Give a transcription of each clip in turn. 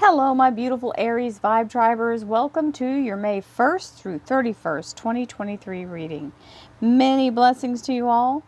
Hello, my beautiful Aries Vibe Tribers. Welcome to your May 1st through 31st, 2023 reading. Many blessings to you all.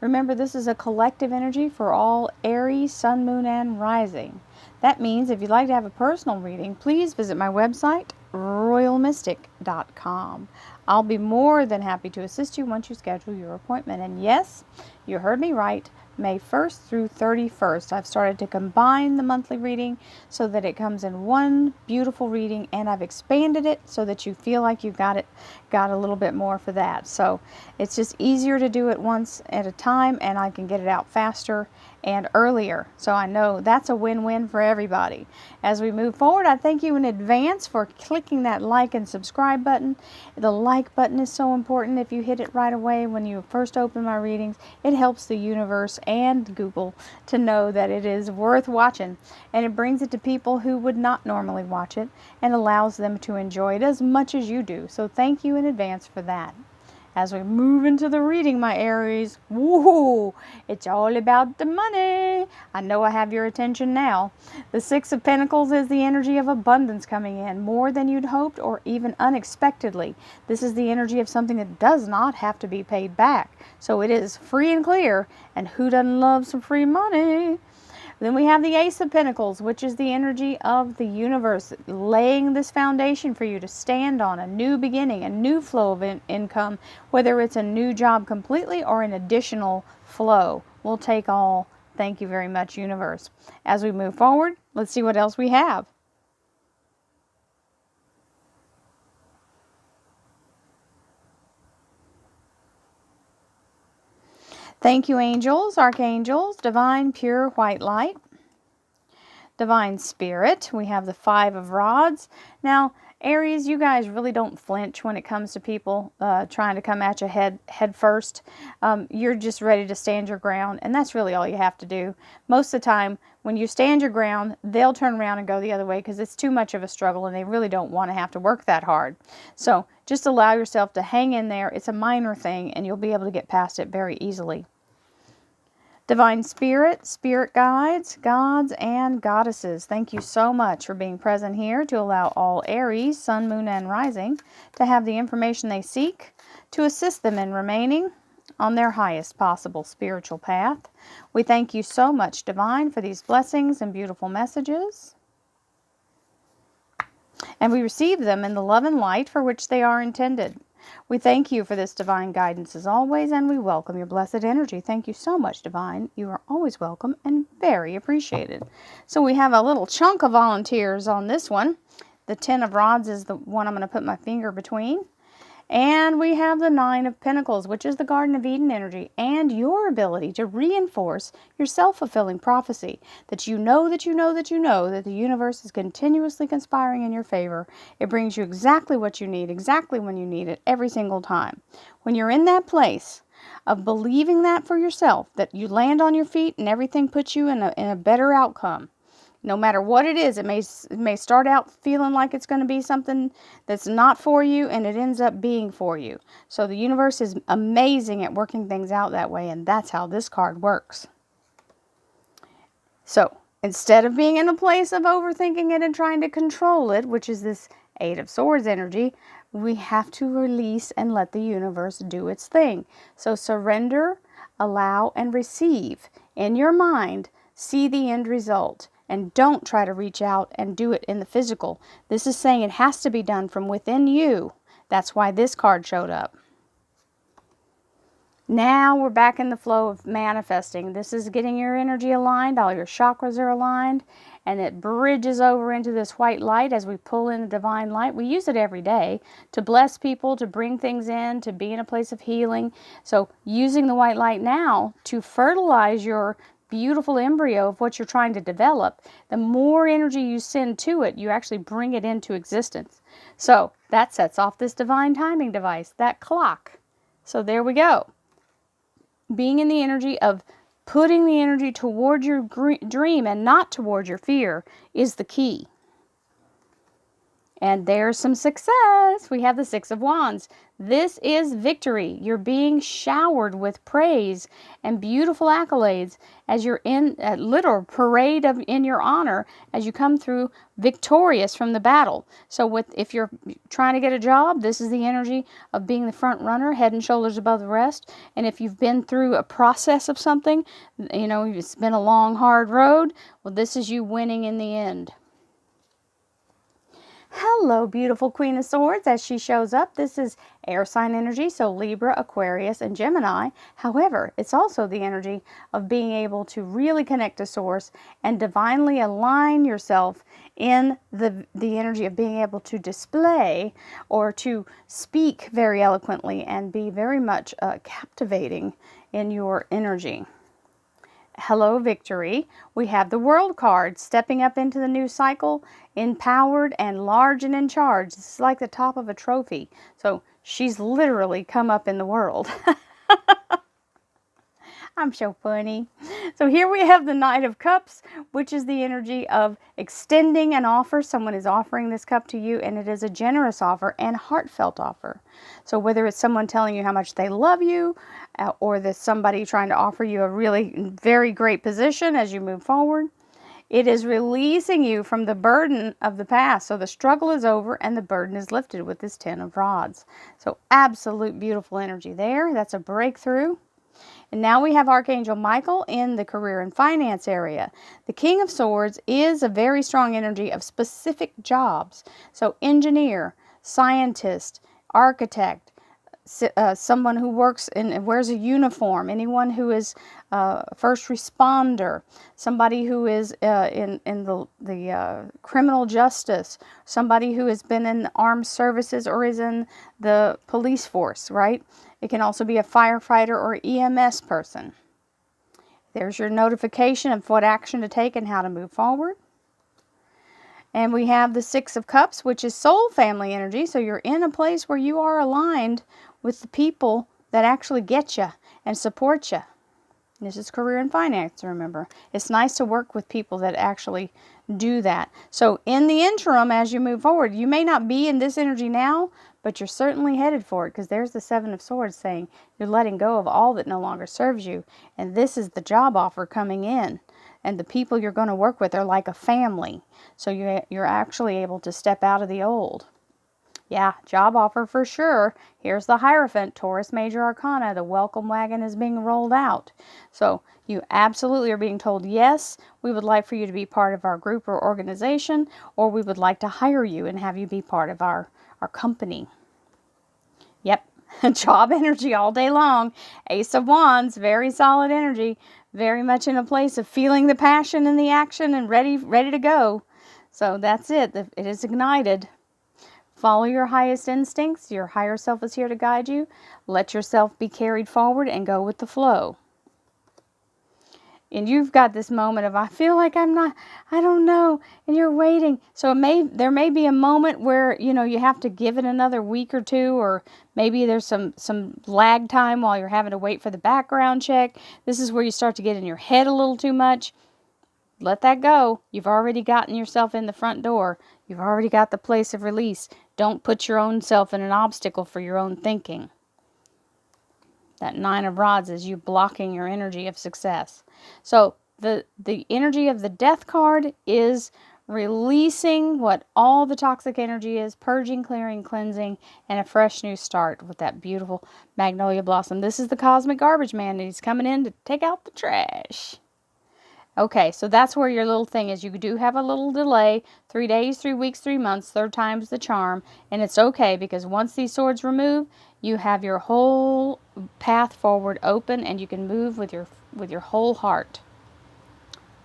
Remember, this is a collective energy for all Aries, Sun, Moon, and Rising. That means if you'd like to have a personal reading, please visit my website, royalmystic.com. I'll be more than happy to assist you once you schedule your appointment. And yes, you heard me right. May 1st through 31st. I've started to combine the monthly reading so that it comes in one beautiful reading, and I've expanded it so that you feel like you've got a little bit more for that. So it's just easier to do it once at a time, and I can get it out faster and earlier. So I know that's a win-win for everybody. As we move forward, I thank you in advance for clicking that like and subscribe button. The like button is so important. If you hit it right away when you first open my readings, it helps the universe and Google to know that it is worth watching, and it brings it to people who would not normally watch it and allows them to enjoy it as much as you do. So thank you in advance for that. As we move into the reading, my Aries, woohoo, it's all about the money. I know I have your attention now. The Six of Pentacles is the energy of abundance coming in, more than you'd hoped or even unexpectedly. This is the energy of something that does not have to be paid back. So it is free and clear, and who doesn't love some free money? Then we have the Ace of Pentacles, which is the energy of the universe, laying this foundation for you to stand on, a new beginning, a new flow of income, whether it's a new job completely or an additional flow. We'll take all. Thank you very much, universe. As we move forward, let's see what else we have. Thank you, angels, archangels, divine, pure, white light, divine spirit. We have the Five of Rods. Now, Aries, you guys really don't flinch when it comes to people trying to come at you head first. You're just ready to stand your ground, and that's really all you have to do. Most of the time, when you stand your ground, they'll turn around and go the other way because it's too much of a struggle, and they really don't want to have to work that hard. So just allow yourself to hang in there. It's a minor thing, and you'll be able to get past it very easily. Divine Spirit, Spirit Guides, Gods, and Goddesses, thank you so much for being present here to allow all Aries, Sun, Moon, and Rising to have the information they seek to assist them in remaining on their highest possible spiritual path. We thank you so much, Divine, for these blessings and beautiful messages. And we receive them in the love and light for which they are intended. We thank you for this divine guidance as always, and we welcome your blessed energy. Thank you so much, Divine. You are always welcome and very appreciated. So we have a little chunk of volunteers on this one. The Ten of Rods is the one I'm going to put my finger between. And we have the Nine of Pentacles, which is the Garden of Eden energy, and your ability to reinforce your self-fulfilling prophecy, that you know that the universe is continuously conspiring in your favor. It brings you exactly what you need, exactly when you need it, every single time. When you're in that place of believing that for yourself, that you land on your feet and everything puts you in a better outcome. No matter what it is, it may start out feeling like it's going to be something that's not for you, and it ends up being for you. So the universe is amazing at working things out that way, and that's how this card works. So instead of being in a place of overthinking it and trying to control it, which is this Eight of Swords energy, we have to release and let the universe do its thing. So surrender, allow, and receive. In your mind, see the end result. And don't try to reach out and do it in the physical. This is saying it has to be done from within you. That's why this card showed up. Now we're back in the flow of manifesting. This is getting your energy aligned. All your chakras are aligned. And it bridges over into this white light as we pull in the divine light. We use it every day to bless people, to bring things in, to be in a place of healing. So using the white light now to fertilize your beautiful embryo of what you're trying to develop, the more energy you send to it, you actually bring it into existence. So that sets off this divine timing device, that clock. So there we go. Being in the energy of putting the energy toward your dream and not toward your fear is the key. And there's some success. We have the Six of Wands. This is victory. You're being showered with praise and beautiful accolades as you're in a literal parade in your honor as you come through victorious from the battle. So if you're trying to get a job, this is the energy of being the front runner, head and shoulders above the rest. And if you've been through a process of something, it's been a long, hard road, well, this is you winning in the end. Hello, beautiful Queen of Swords. As she shows up, this is air sign energy, so Libra, Aquarius, and Gemini. However, it's also the energy of being able to really connect to Source and divinely align yourself in the energy of being able to display or to speak very eloquently and be very much captivating in your energy. Hello, victory. We have the World card, stepping up into the new cycle, empowered and large and in charge. This is like the top of a trophy. So she's literally come up in the world. I'm so funny. So here we have the Knight of Cups, which is the energy of extending an offer. Someone is offering this cup to you, and it is a generous offer and heartfelt offer. So whether it's someone telling you how much they love you, or there's somebody trying to offer you a really very great position as you move forward, it is releasing you from the burden of the past. So the struggle is over and the burden is lifted with this 10 of Rods. So absolute beautiful energy there. That's a breakthrough. And now we have Archangel Michael in the career and finance area. The King of Swords is a very strong energy of specific jobs. So engineer, scientist, architect, someone who works and wears a uniform, anyone who is first responder, somebody who is in the criminal justice, somebody who has been in the armed services or is in the police force, right? It can also be a firefighter or EMS person. There's your notification of what action to take and how to move forward. And we have the Six of Cups, which is soul family energy. So you're in a place where you are aligned with the people that actually get you and support you. This is career and finance, remember. It's nice to work with people that actually do that. So in the interim, as you move forward, you may not be in this energy now, but you're certainly headed for it, because there's the Seven of Swords saying you're letting go of all that no longer serves you. And this is the job offer coming in. And the people you're going to work with are like a family. So you're actually able to step out of the old. Yeah, job offer for sure. Here's the Hierophant, Taurus Major Arcana. The welcome wagon is being rolled out. So you absolutely are being told, yes, we would like for you to be part of our group or organization, or we would like to hire you and have you be part of our company. Yep, job energy all day long. Ace of Wands, very solid energy. Very much in a place of feeling the passion and the action and ready to go. So that's it. It is ignited. Follow your highest instincts. Your higher self is here to guide you. Let yourself be carried forward and go with the flow. And you've got this moment of, I feel like I don't know, and you're waiting. So there may be a moment where, you have to give it another week or two, or maybe there's some lag time while you're having to wait for the background check. This is where you start to get in your head a little too much. Let that go. You've already gotten yourself in the front door. You've already got the place of release. Don't put your own self in an obstacle for your own thinking. That Nine of Rods is you blocking your energy of success. So the energy of the Death card is releasing what all the toxic energy is, purging, clearing, cleansing, and a fresh new start with that beautiful magnolia blossom. This is the cosmic garbage man, and he's coming in to take out the trash. Okay, so that's where your little thing is. You do have a little delay, 3 days, 3 weeks, 3 months, third time's the charm. And it's okay, because once these swords remove, you have your whole path forward open, and you can move with your whole heart.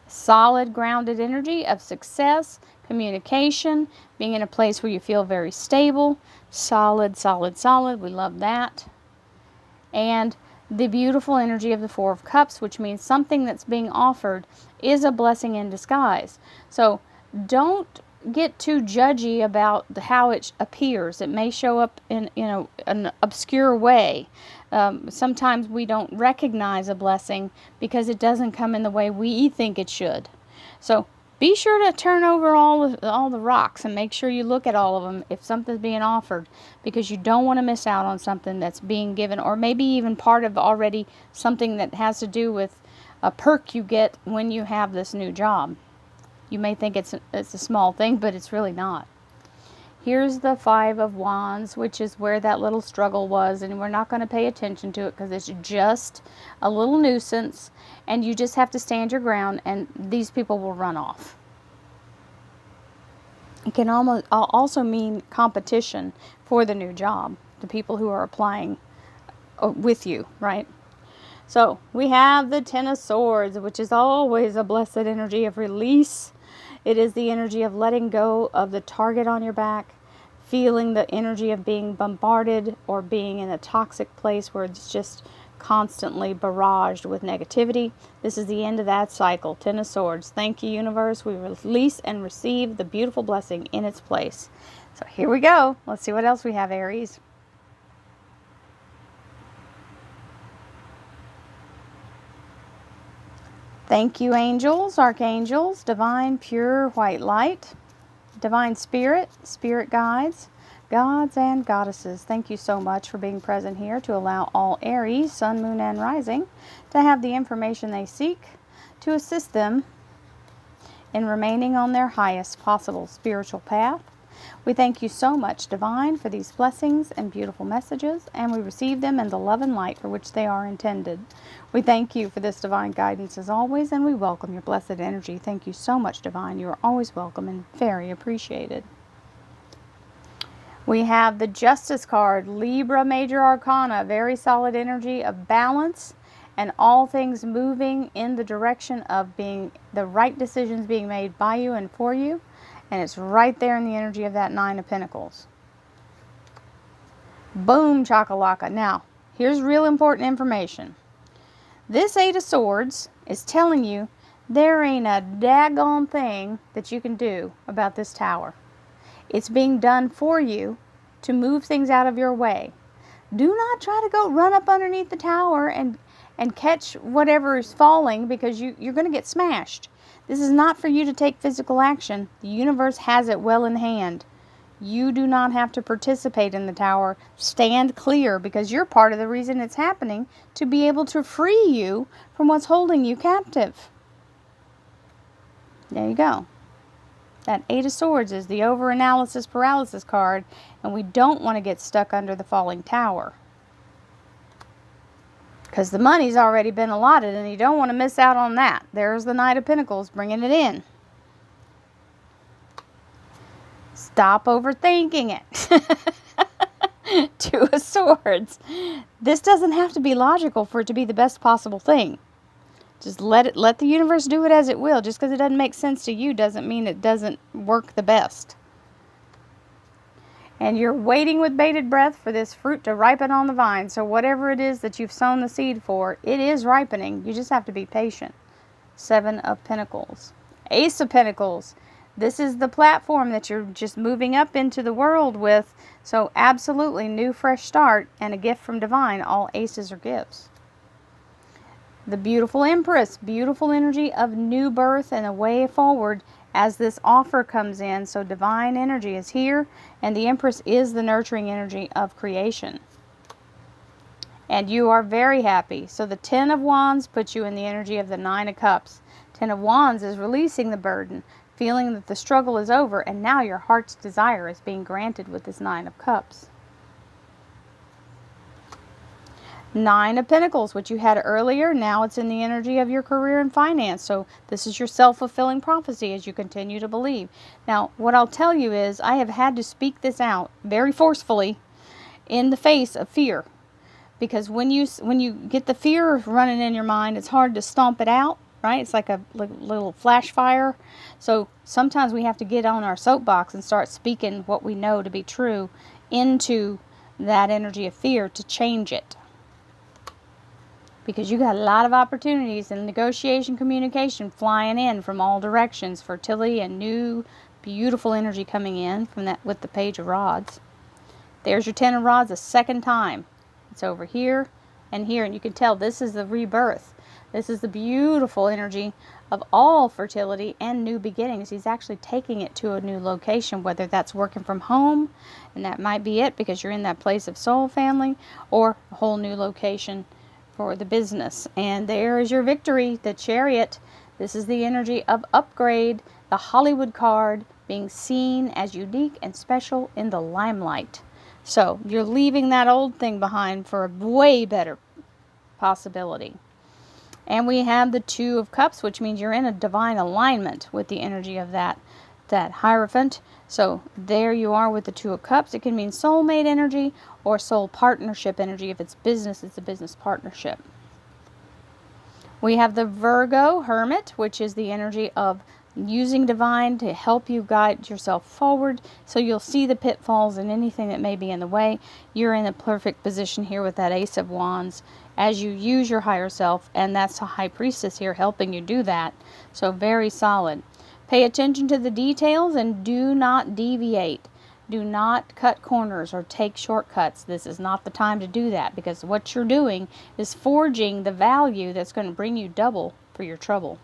Solid, grounded energy of success, communication, being in a place where you feel very stable. Solid, solid, solid. We love that. And the beautiful energy of the Four of Cups, which means something that's being offered is a blessing in disguise. So don't get too judgy about how it appears. It may show up in an obscure way. Sometimes we don't recognize a blessing because it doesn't come in the way we think it should. So be sure to turn over all the rocks and make sure you look at all of them if something's being offered, because you don't want to miss out on something that's being given, or maybe even part of already something that has to do with a perk you get when you have this new job. You may think it's a small thing, but it's really not. Here's the Five of Wands, which is where that little struggle was, and we're not going to pay attention to it because it's just a little nuisance, and you just have to stand your ground, and these people will run off. It can also mean competition for the new job, the people who are applying with you, right? So we have the Ten of Swords, which is always a blessed energy of release. It is the energy of letting go of the target on your back, feeling the energy of being bombarded or being in a toxic place where it's just constantly barraged with negativity. This is the end of that cycle. Ten of Swords. Thank you, universe. We release and receive the beautiful blessing in its place. So here we go. Let's see what else we have, Aries. Thank you, angels, archangels, divine, pure, white light, divine spirit, spirit guides, gods and goddesses. Thank you so much for being present here to allow all Aries, sun, moon, and rising to have the information they seek to assist them in remaining on their highest possible spiritual path. We thank you so much, Divine, for these blessings and beautiful messages, and we receive them in the love and light for which they are intended. We thank you for this divine guidance as always, and we welcome your blessed energy. Thank you so much, Divine. You are always welcome and very appreciated. We have the Justice card, Libra Major Arcana, very solid energy of balance and all things moving in the direction of being the right decisions being made by you and for you. And it's right there in the energy of that Nine of Pentacles. Boom, chakalaka. Now, here's real important information. This Eight of Swords is telling you there ain't a daggone thing that you can do about this tower. It's being done for you to move things out of your way. Do not try to go run up underneath the tower and catch whatever is falling, because you're going to get smashed. This is not for you to take physical action. The universe has it well in hand. You do not have to participate in the tower. Stand clear, because you're part of the reason it's happening, to be able to free you from what's holding you captive. There you go. That Eight of Swords is the overanalysis paralysis card, and we don't want to get stuck under the falling tower, because the money's already been allotted and you don't want to miss out on that. There's the Knight of Pentacles bringing it in. Stop overthinking it. Two of Swords. This doesn't have to be logical for it to be the best possible thing. Just let the universe do it as it will. Just because it doesn't make sense to you doesn't mean it doesn't work the best. And you're waiting with bated breath for this fruit to ripen on the vine. So whatever it is that you've sown the seed for, it is ripening. You just have to be patient. Seven of Pentacles. Ace of Pentacles. This is the platform that you're just moving up into the world with. So absolutely new fresh start and a gift from Divine. All aces are gifts. The beautiful Empress. Beautiful energy of new birth and a way forward as this offer comes in. So divine energy is here, and the Empress is the nurturing energy of creation. And you are very happy. So the Ten of Wands puts you in the energy of the Nine of Cups. Ten of Wands is releasing the burden, feeling that the struggle is over, and now your heart's desire is being granted with this Nine of Cups. Nine of Pentacles, which you had earlier, now it's in the energy of your career and finance. So this is your self-fulfilling prophecy as you continue to believe. Now, what I'll tell you is I have had to speak this out very forcefully in the face of fear. Because when you get the fear running in your mind, it's hard to stomp it out, right? It's like a little flash fire. So sometimes we have to get on our soapbox and start speaking what we know to be true into that energy of fear to change it. Because you got a lot of opportunities in negotiation, communication flying in from all directions. Fertility and new, beautiful energy coming in from that with the Page of Rods. There's your Ten of Rods a second time. It's over here and here, and you can tell this is the rebirth. This is the beautiful energy of all fertility and new beginnings. He's actually taking it to a new location, whether that's working from home, and that might be it because you're in that place of soul family, or a whole new location for the business. And there is your victory, the Chariot. This is the energy of upgrade, the Hollywood card, being seen as unique and special in the limelight. So you're leaving that old thing behind for a way better possibility. And we have the Two of Cups, which means you're in a divine alignment with the energy of that Hierophant. So there you are with the Two of Cups. It can mean soulmate energy or soul partnership energy. If it's business, it's a business partnership. We have the Virgo Hermit, which is the energy of using divine to help you guide yourself forward, so you'll see the pitfalls and anything that may be in the way. You're in a perfect position here with that Ace of Wands as you use your higher self, and that's the High Priestess here helping you do that. So very solid. Pay attention to the details and do not deviate. Do not cut corners or take shortcuts. This is not the time to do that, because what you're doing is forging the value that's going to bring you double for your trouble.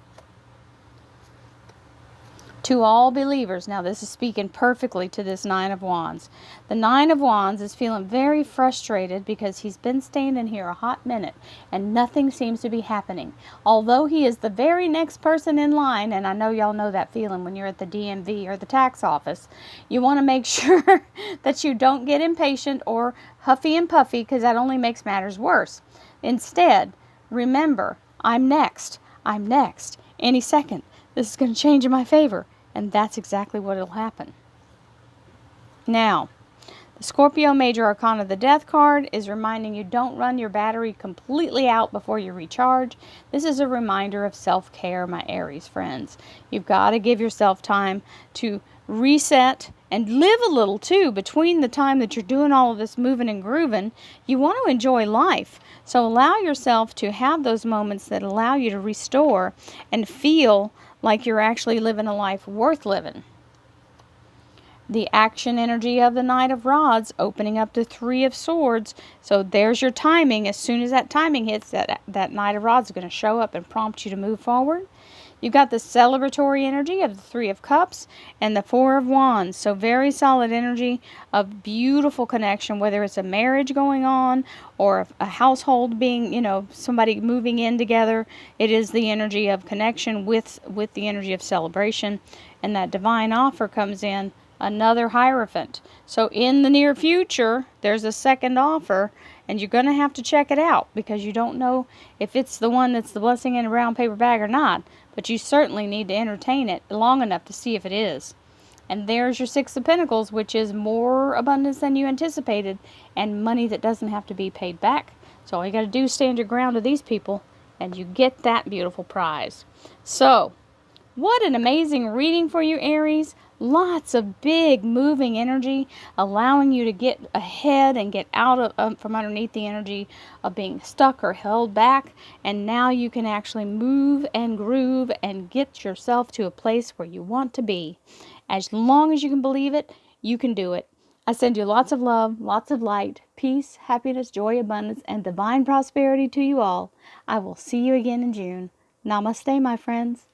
To all believers, now this is speaking perfectly to this Nine of Wands. The Nine of Wands is feeling very frustrated because he's been standing here a hot minute and nothing seems to be happening. Although he is the very next person in line, and I know y'all know that feeling when you're at the DMV or the tax office, you want to make sure that you don't get impatient or huffy and puffy, because that only makes matters worse. Instead, remember, I'm next. I'm next. Any second. This is going to change in my favor. And that's exactly what will happen. Now, the Scorpio Major Arcana, the Death card, is reminding you don't run your battery completely out before you recharge. This is a reminder of self-care, my Aries friends. You've got to give yourself time to reset and live a little too between the time that you're doing all of this moving and grooving. You want to enjoy life. So allow yourself to have those moments that allow you to restore and feel like you're actually living a life worth living. The action energy of the Knight of Rods opening up the Three of Swords. So there's your timing. As soon as that timing hits, that Knight of Rods is going to show up and prompt you to move forward. You've got the celebratory energy of the Three of Cups and the Four of Wands. So very solid energy of beautiful connection, whether it's a marriage going on or a household being, somebody moving in together. It is the energy of connection with the energy of celebration. And that divine offer comes in, another Hierophant. So in the near future, there's a second offer, and you're going to have to check it out because you don't know if it's the one that's the blessing in a brown paper bag or not. But you certainly need to entertain it long enough to see if it is. And there's your Six of Pentacles, which is more abundance than you anticipated and money that doesn't have to be paid back. So all you got to do is stand your ground to these people and you get that beautiful prize. So, what an amazing reading for you, Aries. Lots of big moving energy, allowing you to get ahead and get out of from underneath the energy of being stuck or held back. And now you can actually move and groove and get yourself to a place where you want to be. As long as you can believe it, you can do it. I send you lots of love, lots of light, peace, happiness, joy, abundance, and divine prosperity to you all. I will see you again in June. Namaste, my friends.